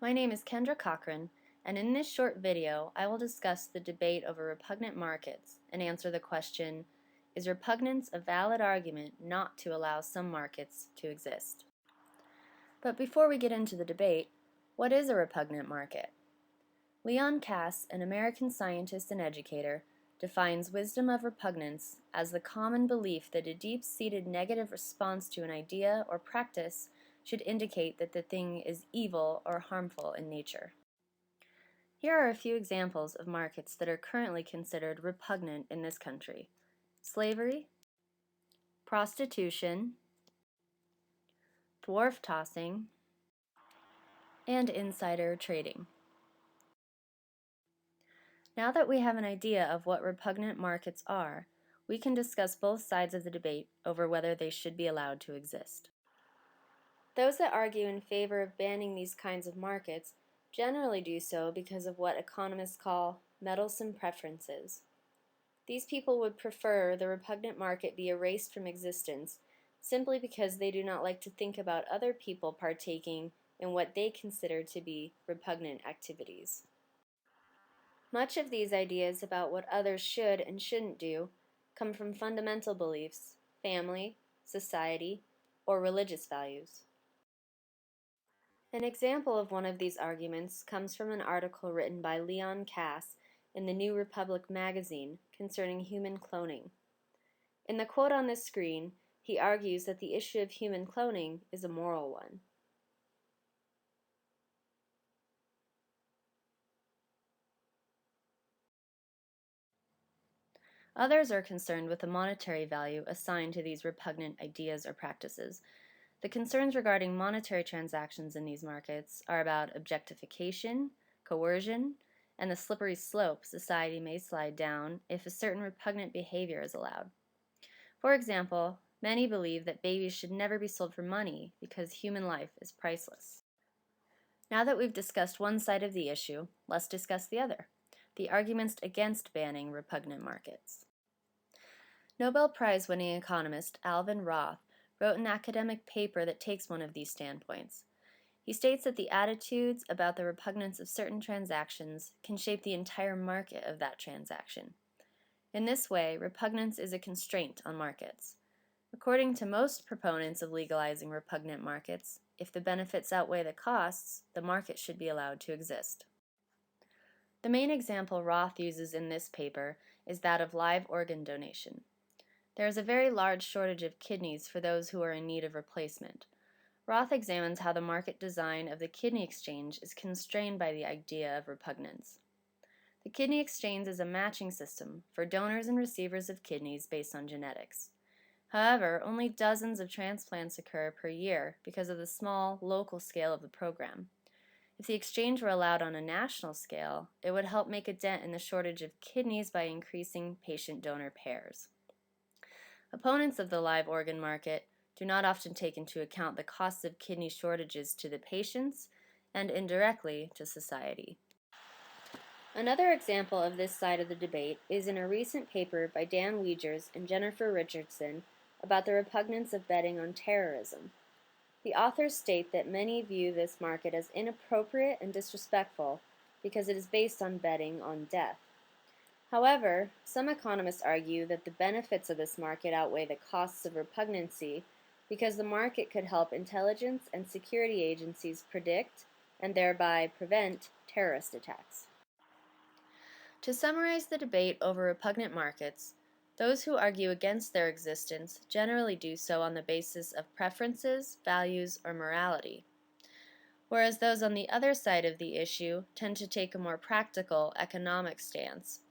My name is Kendra Cochran, and in this short video, I will discuss the debate over repugnant markets and answer the question, is repugnance a valid argument not to allow some markets to exist? But before we get into the debate, what is a repugnant market? Leon Kass, an American scientist and educator, defines wisdom of repugnance as the common belief that a deep-seated negative response to an idea or practice should indicate that the thing is evil or harmful in nature. Here are a few examples of markets that are currently considered repugnant in this country: slavery, prostitution, dwarf tossing, and insider trading. Now that we have an idea of what repugnant markets are, we can discuss both sides of the debate over whether they should be allowed to exist. Those that argue in favor of banning these kinds of markets generally do so because of what economists call meddlesome preferences. These people would prefer the repugnant market be erased from existence simply because they do not like to think about other people partaking in what they consider to be repugnant activities. Much of these ideas about what others should and shouldn't do come from fundamental beliefs, family, society, or religious values. An example of one of these arguments comes from an article written by Leon Kass in the New Republic magazine concerning human cloning. In the quote on the screen, he argues that the issue of human cloning is a moral one. Others are concerned with the monetary value assigned to these repugnant ideas or practices. The concerns regarding monetary transactions in these markets are about objectification, coercion, and the slippery slope society may slide down if a certain repugnant behavior is allowed. For example, many believe that babies should never be sold for money because human life is priceless. Now that we've discussed one side of the issue, let's discuss the other: the arguments against banning repugnant markets. Nobel Prize-winning economist Alvin Roth wrote an academic paper that takes one of these standpoints. He states that the attitudes about the repugnance of certain transactions can shape the entire market of that transaction. In this way, repugnance is a constraint on markets. According to most proponents of legalizing repugnant markets, if the benefits outweigh the costs, the market should be allowed to exist. The main example Roth uses in this paper is that of live organ donation. There is a very large shortage of kidneys for those who are in need of replacement. Roth examines how the market design of the kidney exchange is constrained by the idea of repugnance. The kidney exchange is a matching system for donors and receivers of kidneys based on genetics. However, only dozens of transplants occur per year because of the small, local scale of the program. If the exchange were allowed on a national scale, it would help make a dent in the shortage of kidneys by increasing patient-donor pairs. Opponents of the live organ market do not often take into account the costs of kidney shortages to the patients and indirectly to society. Another example of this side of the debate is in a recent paper by Dan Wiegers and Jennifer Richardson about the repugnance of betting on terrorism. The authors state that many view this market as inappropriate and disrespectful because it is based on betting on death. However, some economists argue that the benefits of this market outweigh the costs of repugnancy because the market could help intelligence and security agencies predict and thereby prevent terrorist attacks. To summarize the debate over repugnant markets, those who argue against their existence generally do so on the basis of preferences, values, or morality, whereas those on the other side of the issue tend to take a more practical economic stance,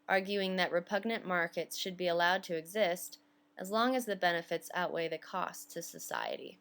arguing that repugnant markets should be allowed to exist as long as the benefits outweigh the costs to society.